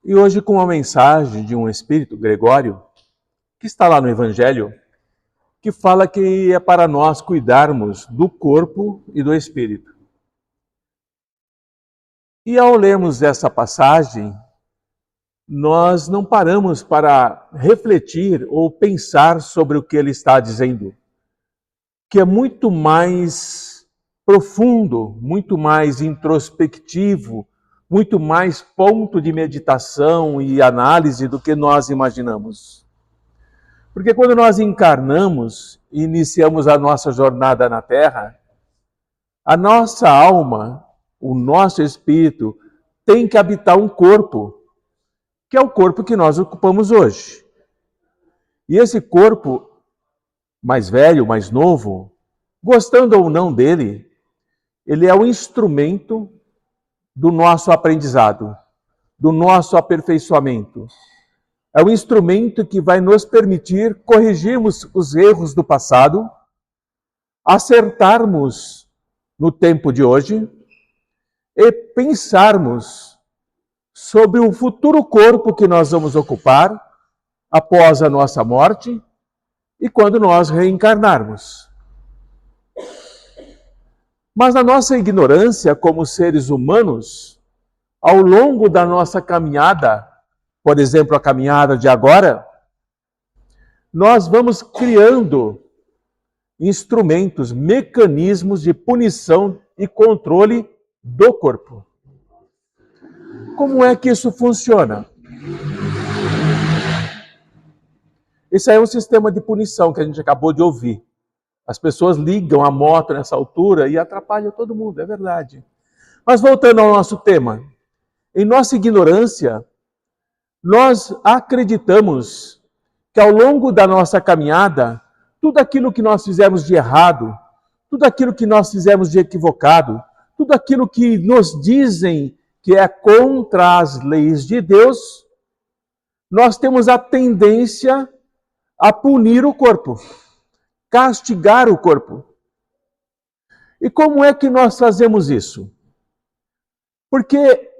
E hoje com uma mensagem de um espírito, Gregório, que está lá no Evangelho, que fala que é para nós cuidarmos do corpo e do espírito. E ao lermos essa passagem, nós não paramos para refletir ou pensar sobre o que ele está dizendo, que é muito mais profundo, muito mais introspectivo, muito mais ponto de meditação e análise do que nós imaginamos. Porque quando nós encarnamos e iniciamos a nossa jornada na Terra, a nossa alma, o nosso espírito, tem que habitar um corpo, que é o corpo que nós ocupamos hoje. E esse corpo, mais velho, mais novo, gostando ou não dele, ele é o instrumento do nosso aprendizado, do nosso aperfeiçoamento. É o instrumento que vai nos permitir corrigirmos os erros do passado, acertarmos no tempo de hoje e pensarmos sobre o futuro corpo que nós vamos ocupar após a nossa morte e quando nós reencarnarmos. Mas na nossa ignorância como seres humanos, ao longo da nossa caminhada, por exemplo, a caminhada de agora, nós vamos criando instrumentos, mecanismos de punição e controle do corpo. Como é que isso funciona? Esse aí é um sistema de punição que a gente acabou de ouvir. As pessoas ligam a moto nessa altura e atrapalham todo mundo, é verdade. Mas voltando ao nosso tema, em nossa ignorância, nós acreditamos que ao longo da nossa caminhada, tudo aquilo que nós fizemos de errado, tudo aquilo que nós fizemos de equivocado, tudo aquilo que nos dizem que é contra as leis de Deus, nós temos a tendência a punir o corpo, castigar o corpo. E como é que nós fazemos isso? Porque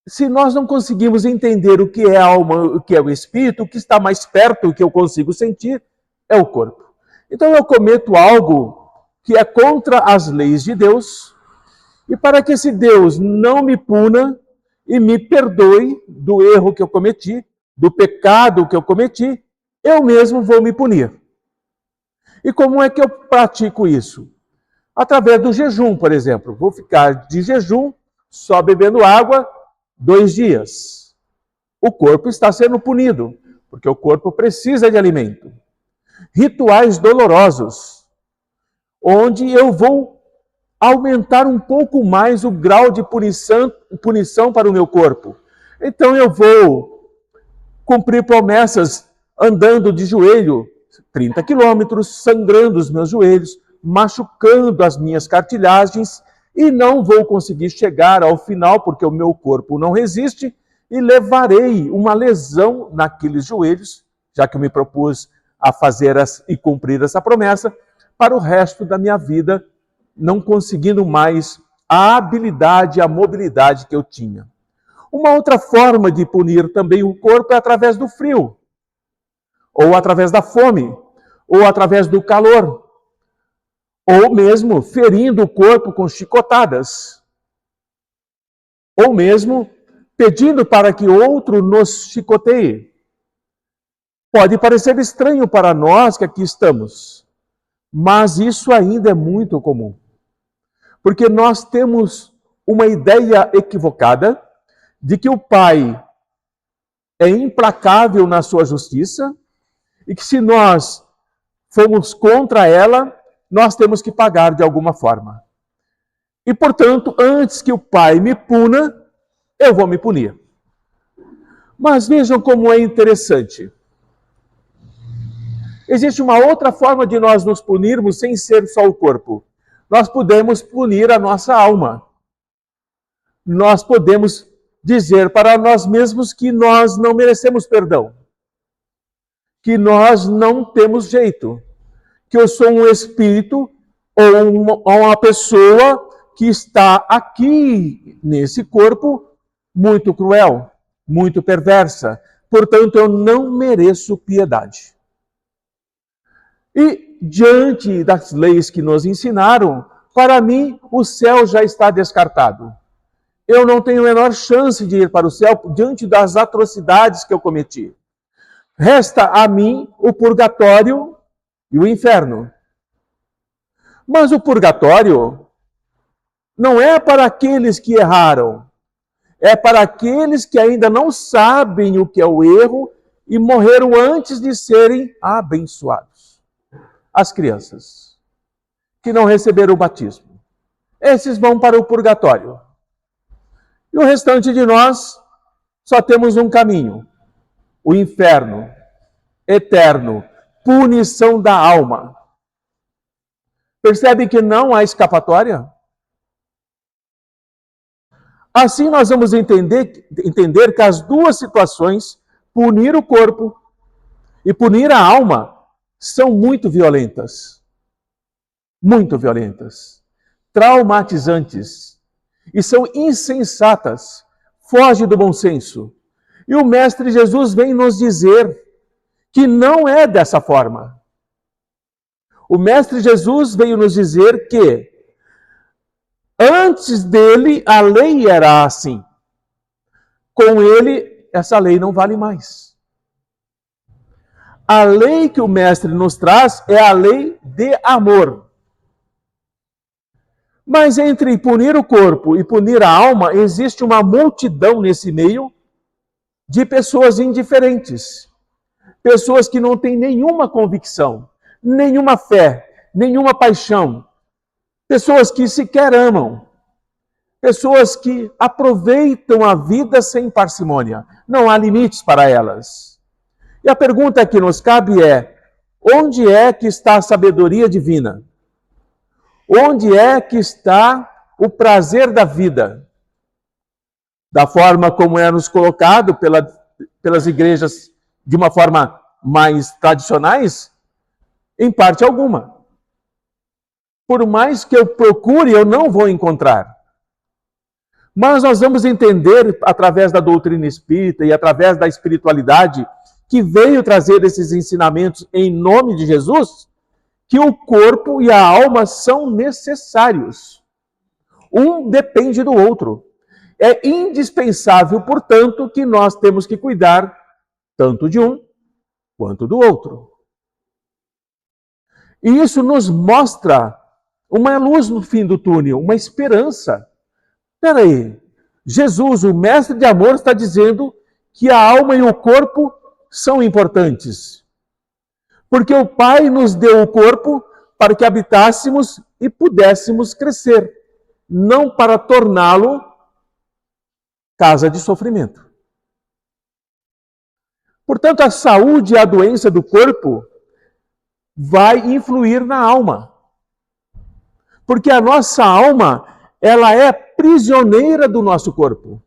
se nós não conseguimos entender o que é a alma, o que é o espírito, o que está mais perto, o que eu consigo sentir, é o corpo. Então eu cometo algo que é contra as leis de Deus, e para que esse Deus não me puna e me perdoe do erro que eu cometi, do pecado que eu cometi, eu mesmo vou me punir. E como é que eu pratico isso? Através do jejum, por exemplo. Vou ficar de jejum, só bebendo água, 2 dias. O corpo está sendo punido, porque o corpo precisa de alimento. Rituais dolorosos, onde eu vou aumentar um pouco mais o grau de punição para o meu corpo. Então eu vou cumprir promessas andando de joelho 30 quilômetros, sangrando os meus joelhos, machucando as minhas cartilagens e não vou conseguir chegar ao final porque o meu corpo não resiste e levarei uma lesão naqueles joelhos, já que eu me propus a fazer e cumprir essa promessa, para o resto da minha vida, não conseguindo mais a habilidade, a mobilidade que eu tinha. Uma outra forma de punir também o corpo é através do frio, ou através da fome, ou através do calor, ou mesmo ferindo o corpo com chicotadas, ou mesmo pedindo para que outro nos chicoteie. Pode parecer estranho para nós que aqui estamos, mas isso ainda é muito comum. Porque nós temos uma ideia equivocada de que o Pai é implacável na sua justiça e que se nós formos contra ela, nós temos que pagar de alguma forma. E, portanto, antes que o Pai me puna, eu vou me punir. Mas vejam como é interessante. Existe uma outra forma de nós nos punirmos sem ser só o corpo. Nós podemos punir a nossa alma. Nós podemos dizer para nós mesmos que nós não merecemos perdão, que nós não temos jeito, que eu sou um espírito ou uma pessoa que está aqui nesse corpo muito cruel, muito perversa. Portanto, eu não mereço piedade. E diante das leis que nos ensinaram, para mim, o céu já está descartado. Eu não tenho a menor chance de ir para o céu diante das atrocidades que eu cometi. Resta a mim o purgatório e o inferno. Mas o purgatório não é para aqueles que erraram, é para aqueles que ainda não sabem o que é o erro e morreram antes de serem abençoados. As crianças que não receberam o batismo. Esses vão para o purgatório. E o restante de nós só temos um caminho: o inferno eterno, punição da alma. Percebe que não há escapatória? Assim nós vamos entender que as duas situações, punir o corpo e punir a alma, são muito violentas. Muito violentas. Traumatizantes. E são insensatas. Foge do bom senso. E o Mestre Jesus vem nos dizer que não é dessa forma. O Mestre Jesus veio nos dizer que antes dele a lei era assim. Com ele, essa lei não vale mais. A lei que o Mestre nos traz é a lei de amor. Mas entre punir o corpo e punir a alma, existe uma multidão nesse meio de pessoas indiferentes. Pessoas que não têm nenhuma convicção, nenhuma fé, nenhuma paixão. Pessoas que sequer amam. Pessoas que aproveitam a vida sem parcimônia. Não há limites para elas. E a pergunta que nos cabe é: onde é que está a sabedoria divina? Onde é que está o prazer da vida? Da forma como é nos colocado pelas igrejas de uma forma mais tradicionais? Em parte alguma. Por mais que eu procure, eu não vou encontrar. Mas nós vamos entender, através da doutrina espírita e através da espiritualidade, que veio trazer esses ensinamentos em nome de Jesus, que o corpo e a alma são necessários. Um depende do outro. É indispensável, portanto, que nós temos que cuidar tanto de um quanto do outro. E isso nos mostra uma luz no fim do túnel, uma esperança. Espera aí, Jesus, o Mestre de amor, está dizendo que a alma e o corpo são importantes. Porque o Pai nos deu o corpo para que habitássemos e pudéssemos crescer, não para torná-lo casa de sofrimento. Portanto, a saúde e a doença do corpo vai influir na alma. Porque a nossa alma, ela é prisioneira do nosso corpo.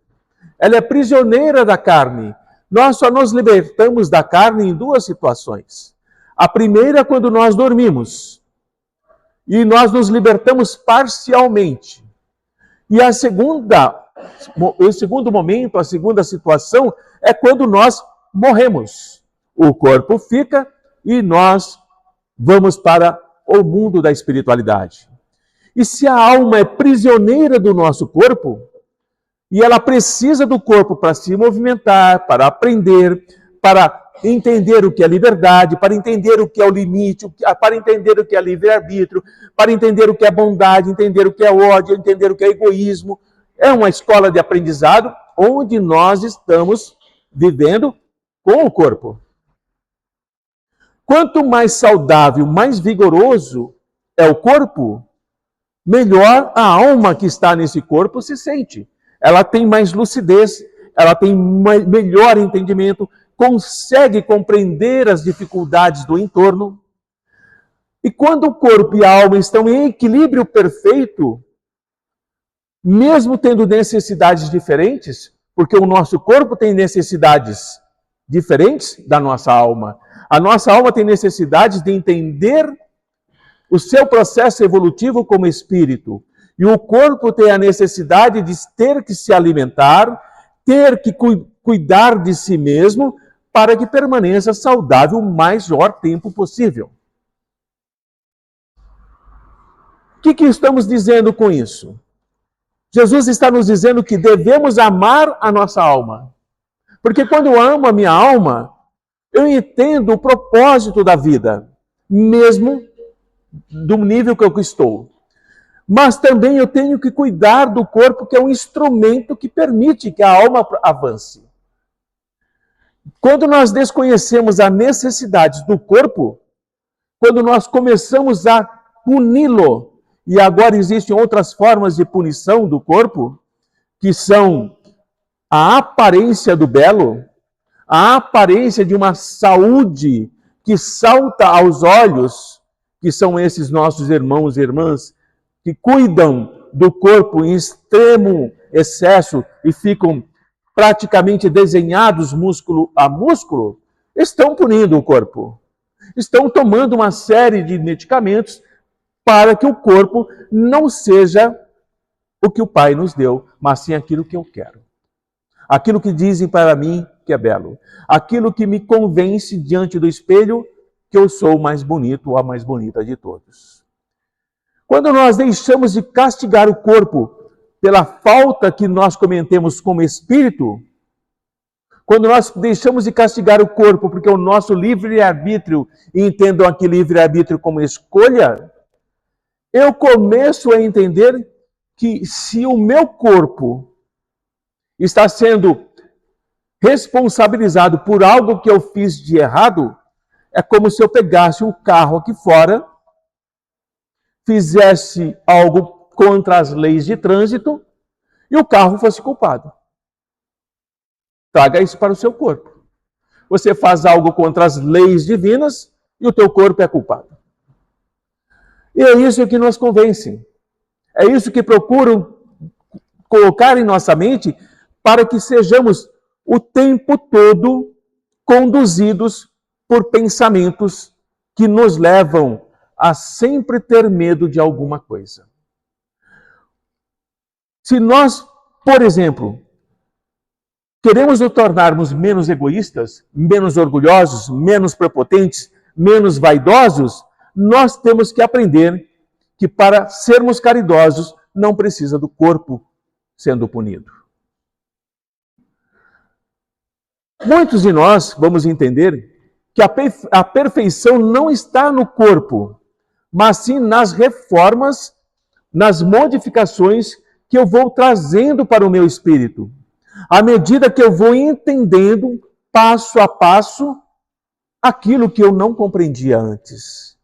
Ela é prisioneira da carne. Nós só nos libertamos da carne em duas situações. A primeira é quando nós dormimos. E nós nos libertamos parcialmente. E o segundo momento, a segunda situação, é quando nós morremos. O corpo fica e nós vamos para o mundo da espiritualidade. E se a alma é prisioneira do nosso corpo, e ela precisa do corpo para se movimentar, para aprender, para entender o que é liberdade, para entender o que é o limite, para entender o que é livre-arbítrio, para entender o que é bondade, entender o que é ódio, entender o que é egoísmo. É uma escola de aprendizado onde nós estamos vivendo com o corpo. Quanto mais saudável, mais vigoroso é o corpo, melhor a alma que está nesse corpo se sente. Ela tem mais lucidez, ela tem melhor entendimento, consegue compreender as dificuldades do entorno. E quando o corpo e a alma estão em equilíbrio perfeito, mesmo tendo necessidades diferentes, porque o nosso corpo tem necessidades diferentes da nossa alma. A nossa alma tem necessidades de entender o seu processo evolutivo como espírito. E o corpo tem a necessidade de ter que se alimentar, ter que cuidar de si mesmo, para que permaneça saudável o maior tempo possível. O que estamos dizendo com isso? Jesus está nos dizendo que devemos amar a nossa alma. Porque quando eu amo a minha alma, eu entendo o propósito da vida, mesmo do nível que eu estou. Mas também eu tenho que cuidar do corpo, que é um instrumento que permite que a alma avance. Quando nós desconhecemos a necessidade do corpo, quando nós começamos a puni-lo, e agora existem outras formas de punição do corpo, que são a aparência do belo, a aparência de uma saúde que salta aos olhos, que são esses nossos irmãos e irmãs, que cuidam do corpo em extremo excesso e ficam praticamente desenhados músculo a músculo, estão punindo o corpo. Estão tomando uma série de medicamentos para que o corpo não seja o que o Pai nos deu, mas sim aquilo que eu quero. Aquilo que dizem para mim que é belo. Aquilo que me convence diante do espelho que eu sou o mais bonito ou a mais bonita de todos. Quando nós deixamos de castigar o corpo pela falta que nós cometemos como espírito, quando nós deixamos de castigar o corpo porque o nosso livre-arbítrio, e entendam aqui livre-arbítrio como escolha, eu começo a entender que se o meu corpo está sendo responsabilizado por algo que eu fiz de errado, é como se eu pegasse um carro aqui fora, fizesse algo contra as leis de trânsito e o carro fosse culpado. Traga isso para o seu corpo. Você faz algo contra as leis divinas e o teu corpo é culpado. E é isso que nos convence. É isso que procuram colocar em nossa mente para que sejamos o tempo todo conduzidos por pensamentos que nos levam a sempre ter medo de alguma coisa. Se nós, por exemplo, queremos nos tornarmos menos egoístas, menos orgulhosos, menos prepotentes, menos vaidosos, nós temos que aprender que para sermos caridosos não precisa do corpo sendo punido. Muitos de nós vamos entender que a perfeição não está no corpo, mas sim nas reformas, nas modificações que eu vou trazendo para o meu espírito. À medida que eu vou entendendo, passo a passo, aquilo que eu não compreendia antes.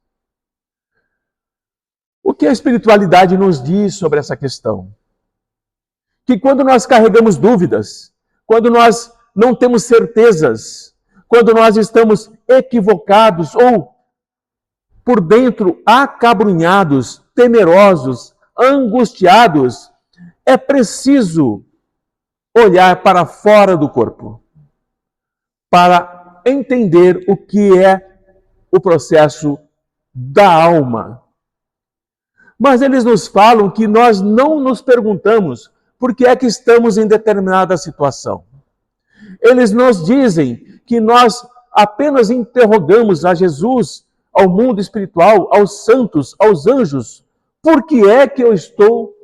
O que a espiritualidade nos diz sobre essa questão? Que quando nós carregamos dúvidas, quando nós não temos certezas, quando nós estamos equivocados ou por dentro acabrunhados, temerosos, angustiados, é preciso olhar para fora do corpo, para entender o que é o processo da alma. Mas eles nos falam que nós não nos perguntamos por que é que estamos em determinada situação. Eles nos dizem que nós apenas interrogamos a Jesus, ao mundo espiritual, aos santos, aos anjos, por que é que eu estou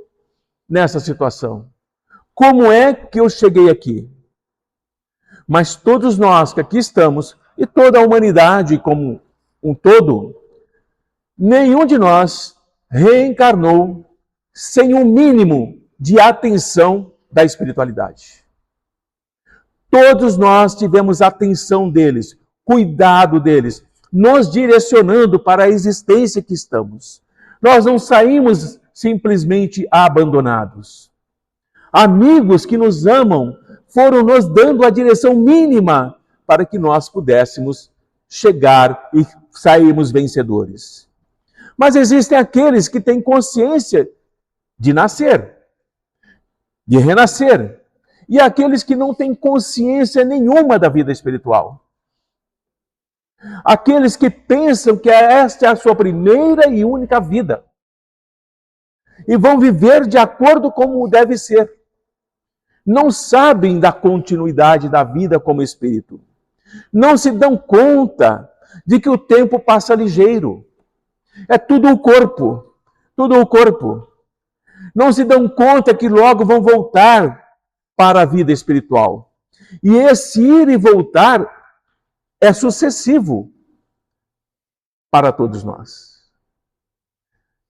nessa situação? Como é que eu cheguei aqui? Mas todos nós que aqui estamos, e toda a humanidade como um todo, nenhum de nós reencarnou sem um mínimo de atenção da espiritualidade. Todos nós tivemos atenção deles, cuidado deles, nos direcionando para a existência que estamos. Nós não saímos simplesmente abandonados. Amigos que nos amam foram nos dando a direção mínima para que nós pudéssemos chegar e sairmos vencedores. Mas existem aqueles que têm consciência de nascer, de renascer, e aqueles que não têm consciência nenhuma da vida espiritual. Aqueles que pensam que esta é a sua primeira e única vida. E vão viver de acordo como deve ser. Não sabem da continuidade da vida como espírito. Não se dão conta de que o tempo passa ligeiro. É tudo o corpo. Tudo o corpo. Não se dão conta que logo vão voltar para a vida espiritual. E esse ir e voltar é sucessivo para todos nós.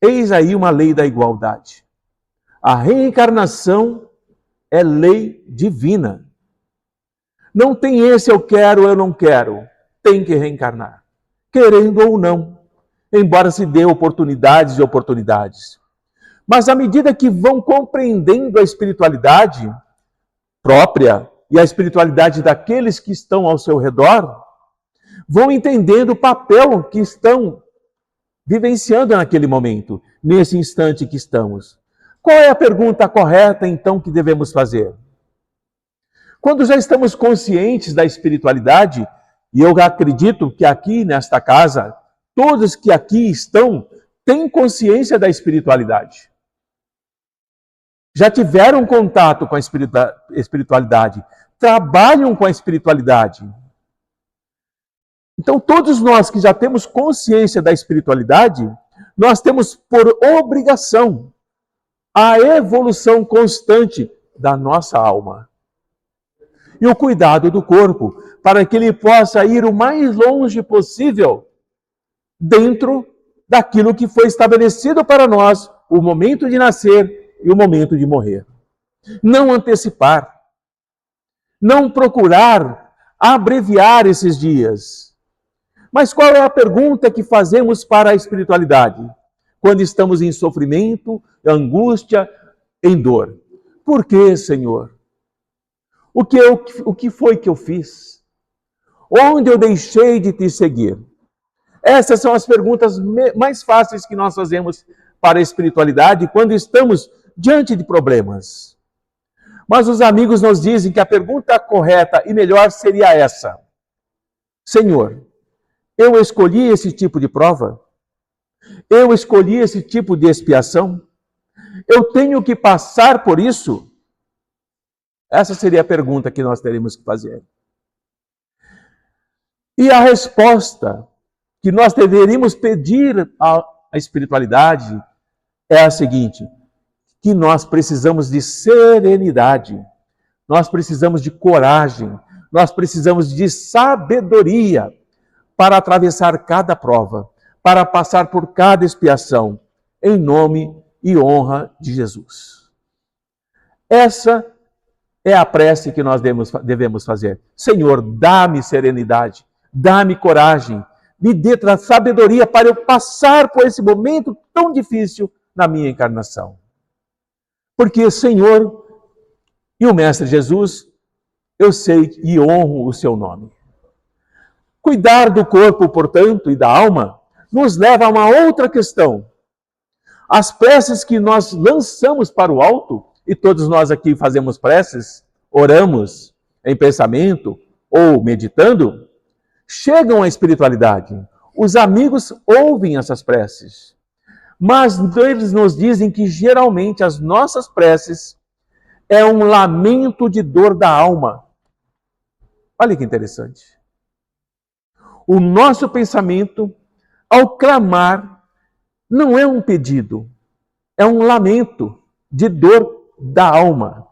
Eis aí uma lei da igualdade. A reencarnação é lei divina. Não tem esse eu quero, eu não quero. Tem que reencarnar. Querendo ou não. Embora se dê oportunidades e oportunidades. Mas à medida que vão compreendendo a espiritualidade própria e a espiritualidade daqueles que estão ao seu redor, vão entendendo o papel que estão vivenciando naquele momento, nesse instante que estamos. Qual é a pergunta correta, então, que devemos fazer? Quando já estamos conscientes da espiritualidade, e eu acredito que aqui nesta casa, todos que aqui estão têm consciência da espiritualidade. Já tiveram contato com a espiritualidade, trabalham com a espiritualidade. Então, todos nós que já temos consciência da espiritualidade, nós temos por obrigação a evolução constante da nossa alma. E o cuidado do corpo, para que ele possa ir o mais longe possível dentro daquilo que foi estabelecido para nós, o momento de nascer e o momento de morrer. Não antecipar, não procurar abreviar esses dias. Mas qual é a pergunta que fazemos para a espiritualidade? Quando estamos em sofrimento, angústia, em dor. Por que, Senhor? O que foi que eu fiz? Onde eu deixei de te seguir? Essas são as perguntas mais fáceis que nós fazemos para a espiritualidade quando estamos diante de problemas. Mas os amigos nos dizem que a pergunta correta e melhor seria essa: Senhor, eu escolhi esse tipo de prova? Eu escolhi esse tipo de expiação? Eu tenho que passar por isso? Essa seria a pergunta que nós teríamos que fazer. E a resposta que nós deveríamos pedir à espiritualidade é a seguinte: que nós precisamos de serenidade, nós precisamos de coragem, nós precisamos de sabedoria para atravessar cada prova, para passar por cada expiação, em nome e honra de Jesus. Essa é a prece que nós devemos fazer. Senhor, dá-me serenidade, dá-me coragem, me dê sabedoria para eu passar por esse momento tão difícil na minha encarnação. Porque, Senhor e o Mestre Jesus, eu sei e honro o seu nome. Cuidar do corpo, portanto, e da alma, nos leva a uma outra questão. As preces que nós lançamos para o alto, e todos nós aqui fazemos preces, oramos em pensamento ou meditando, chegam à espiritualidade. Os amigos ouvem essas preces, mas eles nos dizem que geralmente as nossas preces é um lamento de dor da alma. Olha que interessante. O nosso pensamento, ao clamar, não é um pedido, é um lamento de dor da alma.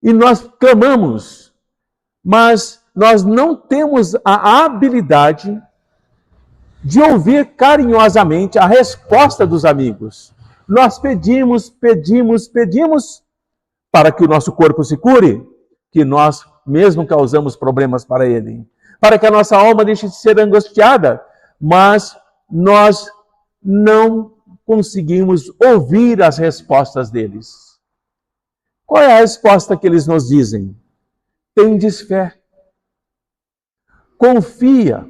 E nós clamamos, mas nós não temos a habilidade de ouvir carinhosamente a resposta dos amigos. Nós pedimos para que o nosso corpo se cure, que nós mesmo causamos problemas para ele, para que a nossa alma deixe de ser angustiada, mas nós não conseguimos ouvir as respostas deles. Qual é a resposta que eles nos dizem? Tendes fé. confia,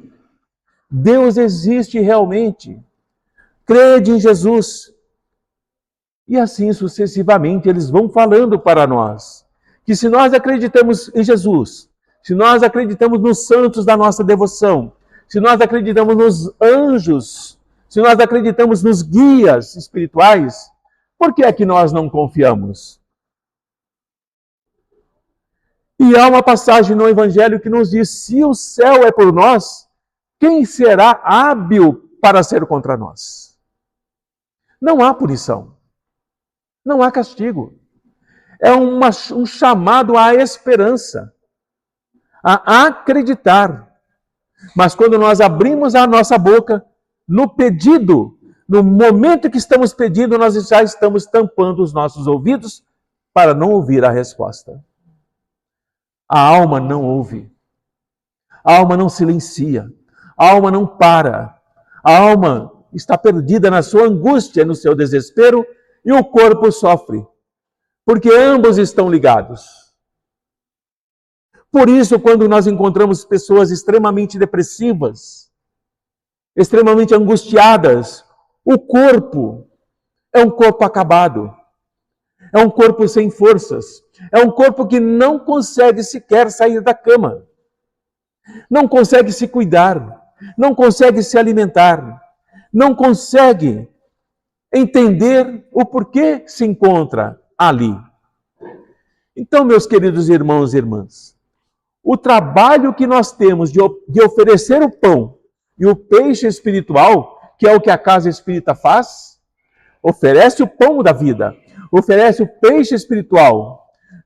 Deus existe realmente, crede em Jesus. E assim sucessivamente eles vão falando para nós que se nós acreditamos em Jesus, se nós acreditamos nos santos da nossa devoção, se nós acreditamos nos anjos, se nós acreditamos nos guias espirituais, por que é que nós não confiamos? E há uma passagem no Evangelho que nos diz: se o céu é por nós, quem será hábil para ser contra nós? Não há punição, não há castigo. É um chamado à esperança, a acreditar. Mas quando nós abrimos a nossa boca, no pedido, no momento que estamos pedindo, nós já estamos tampando os nossos ouvidos para não ouvir a resposta. A alma não ouve, a alma não silencia, a alma não para, a alma está perdida na sua angústia, no seu desespero, e o corpo sofre, porque ambos estão ligados. Por isso, quando nós encontramos pessoas extremamente depressivas, extremamente angustiadas, o corpo é um corpo acabado, é um corpo sem forças, é um corpo que não consegue sequer sair da cama, não consegue se cuidar, não consegue se alimentar, não consegue entender o porquê se encontra ali. Então, meus queridos irmãos e irmãs, o trabalho que nós temos de oferecer o pão e o peixe espiritual, que é o que a casa espírita faz, oferece o pão da vida, oferece o peixe espiritual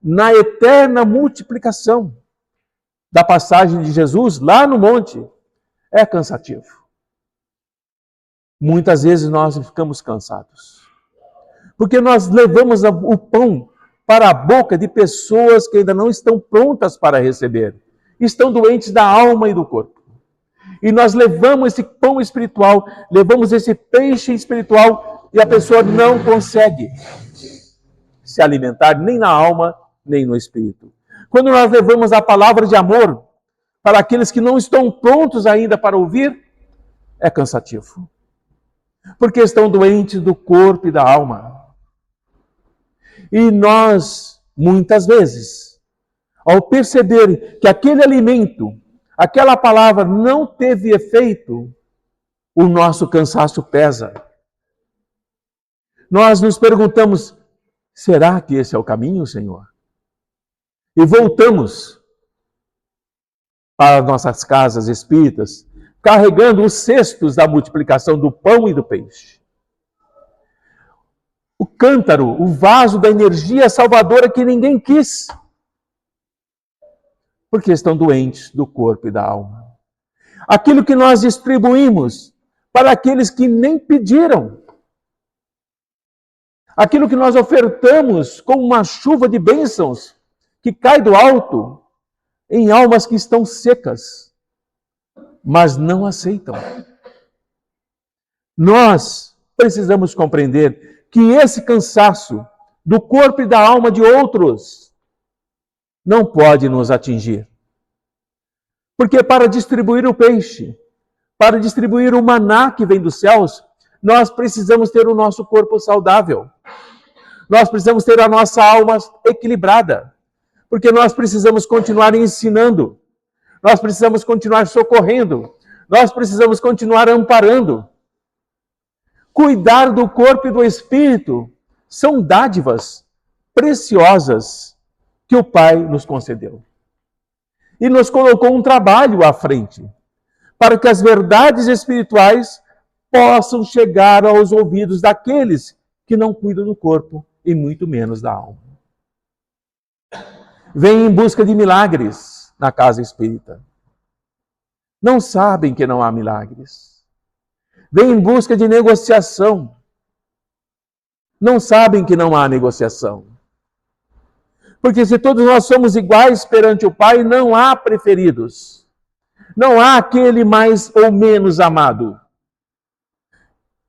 na eterna multiplicação da passagem de Jesus lá no monte, é cansativo. Muitas vezes nós ficamos cansados, porque nós levamos o pão para a boca de pessoas que ainda não estão prontas para receber, estão doentes da alma e do corpo. E nós levamos esse pão espiritual, levamos esse peixe espiritual, e a pessoa não consegue se alimentar nem na alma, nem no espírito. Quando nós levamos a palavra de amor para aqueles que não estão prontos ainda para ouvir, é cansativo. Porque estão doentes do corpo e da alma. E nós, muitas vezes, ao perceber que aquele alimento, aquela palavra não teve efeito, o nosso cansaço pesa. Nós nos perguntamos: será que esse é o caminho, Senhor? E voltamos para nossas casas espíritas, carregando os cestos da multiplicação do pão e do peixe. O cântaro, o vaso da energia salvadora que ninguém quis, porque estão doentes do corpo e da alma. Aquilo que nós distribuímos para aqueles que nem pediram. Aquilo que nós ofertamos como uma chuva de bênçãos que cai do alto em almas que estão secas, mas não aceitam. Nós precisamos compreender que esse cansaço do corpo e da alma de outros não pode nos atingir. Porque para distribuir o peixe, para distribuir o maná que vem dos céus, nós precisamos ter o nosso corpo saudável. Nós precisamos ter a nossa alma equilibrada. Porque nós precisamos continuar ensinando. Nós precisamos continuar socorrendo. Nós precisamos continuar amparando. Cuidar do corpo e do espírito são dádivas preciosas que o Pai nos concedeu. E nos colocou um trabalho à frente, para que as verdades espirituais possam chegar aos ouvidos daqueles que não cuidam do corpo e muito menos da alma. Vêm em busca de milagres na casa espírita. Não sabem que não há milagres. Vêm em busca de negociação. Não sabem que não há negociação. Porque se todos nós somos iguais perante o Pai, não há preferidos. Não há aquele mais ou menos amado.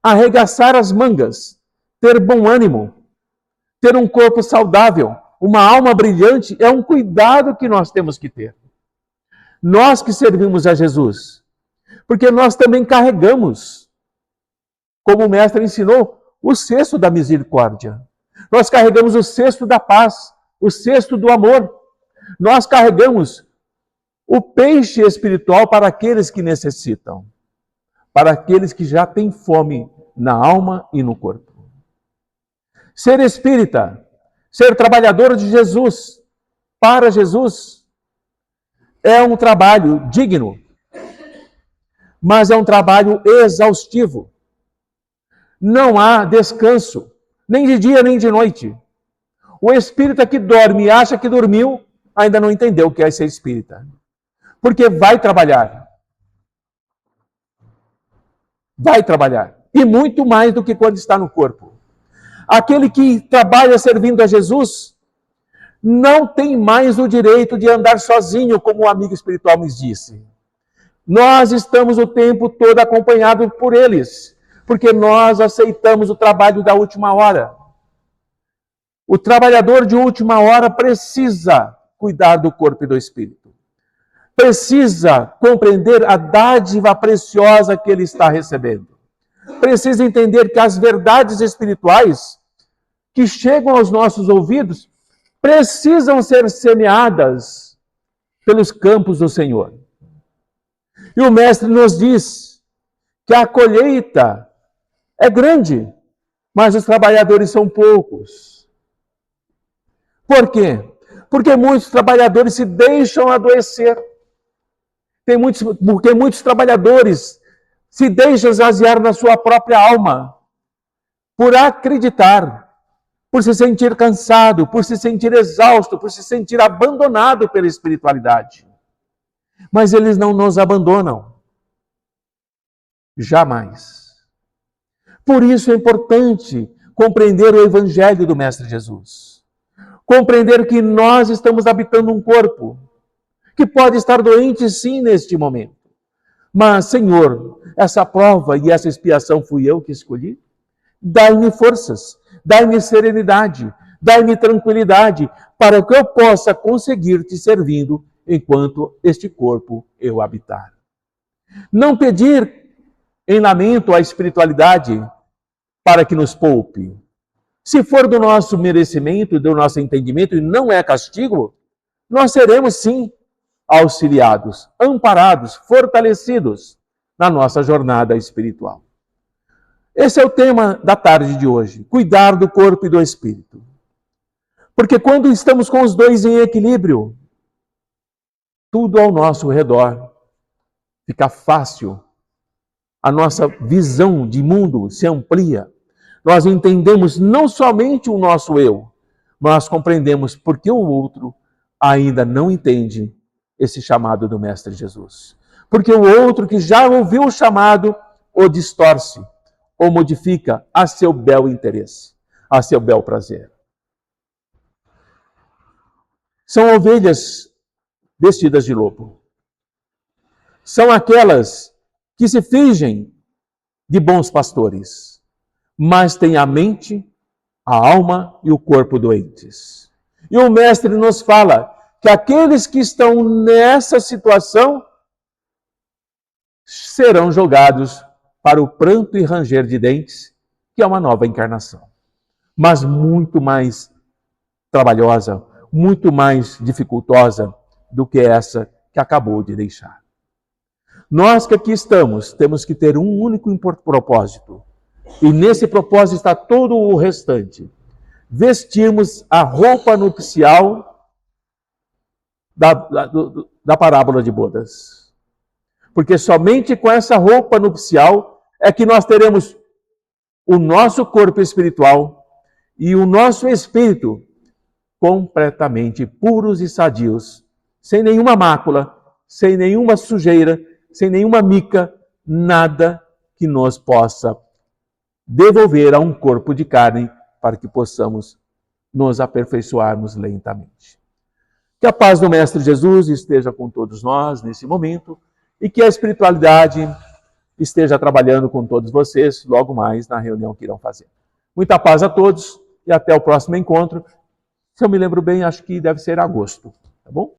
Arregaçar as mangas, ter bom ânimo, ter um corpo saudável, uma alma brilhante, é um cuidado que nós temos que ter. Nós que servimos a Jesus. Porque nós também carregamos, como o mestre ensinou, o cesto da misericórdia. Nós carregamos o cesto da paz, o cesto do amor. Nós carregamos o peixe espiritual para aqueles que necessitam, para aqueles que já têm fome na alma e no corpo. Ser espírita, ser trabalhador de Jesus, para Jesus, é um trabalho digno, mas é um trabalho exaustivo. Não há descanso, nem de dia nem de noite. O espírita que dorme e acha que dormiu, ainda não entendeu o que é ser espírita. Porque vai trabalhar. Vai trabalhar. E muito mais do que quando está no corpo. Aquele que trabalha servindo a Jesus não tem mais o direito de andar sozinho, como o amigo espiritual nos disse. Nós estamos o tempo todo acompanhados por eles, porque nós aceitamos o trabalho da última hora. O trabalhador de última hora precisa cuidar do corpo e do espírito. Precisa compreender a dádiva preciosa que ele está recebendo. Precisa entender que as verdades espirituais que chegam aos nossos ouvidos precisam ser semeadas pelos campos do Senhor. E o mestre nos diz que a colheita é grande, mas os trabalhadores são poucos. Por quê? Porque muitos trabalhadores se deixam adoecer. Porque muitos trabalhadores se deixam esvaziar na sua própria alma por acreditar, por se sentir cansado, por se sentir exausto, por se sentir abandonado pela espiritualidade. Mas eles não nos abandonam. Jamais. Por isso é importante compreender o Evangelho do Mestre Jesus. Compreender que nós estamos habitando um corpo que pode estar doente sim neste momento. Mas, Senhor, essa prova e essa expiação fui eu que escolhi? Dai-me forças, dai-me serenidade, dai-me tranquilidade, para que eu possa conseguir te servindo enquanto este corpo eu habitar. Não pedir em lamento a espiritualidade para que nos poupe. Se for do nosso merecimento, do nosso entendimento, e não é castigo, nós seremos sim auxiliados, amparados, fortalecidos na nossa jornada espiritual. Esse é o tema da tarde de hoje, cuidar do corpo e do espírito. Porque quando estamos com os dois em equilíbrio, tudo ao nosso redor fica fácil, a nossa visão de mundo se amplia. Nós entendemos não somente o nosso eu, mas compreendemos porque o outro ainda não entende esse chamado do Mestre Jesus. Porque o outro que já ouviu o chamado, o distorce, ou modifica a seu bel interesse, a seu bel prazer. São ovelhas vestidas de lobo. São aquelas que se fingem de bons pastores, mas têm a mente, a alma e o corpo doentes. E o Mestre nos fala que aqueles que estão nessa situação serão jogados para o pranto e ranger de dentes, que é uma nova encarnação. Mas muito mais trabalhosa, muito mais dificultosa do que essa que acabou de deixar. Nós que aqui estamos, temos que ter um único propósito. E nesse propósito está todo o restante. Vestirmos a roupa nupcial da parábola de bodas. Porque somente com essa roupa nupcial é que nós teremos o nosso corpo espiritual e o nosso espírito completamente puros e sadios, sem nenhuma mácula, sem nenhuma sujeira, sem nenhuma mica, nada que nos possa devolver a um corpo de carne para que possamos nos aperfeiçoarmos lentamente. Que a paz do Mestre Jesus esteja com todos nós nesse momento e que a espiritualidade esteja trabalhando com todos vocês logo mais na reunião que irão fazer. Muita paz a todos e até o próximo encontro. Se eu me lembro bem, acho que deve ser agosto, tá bom?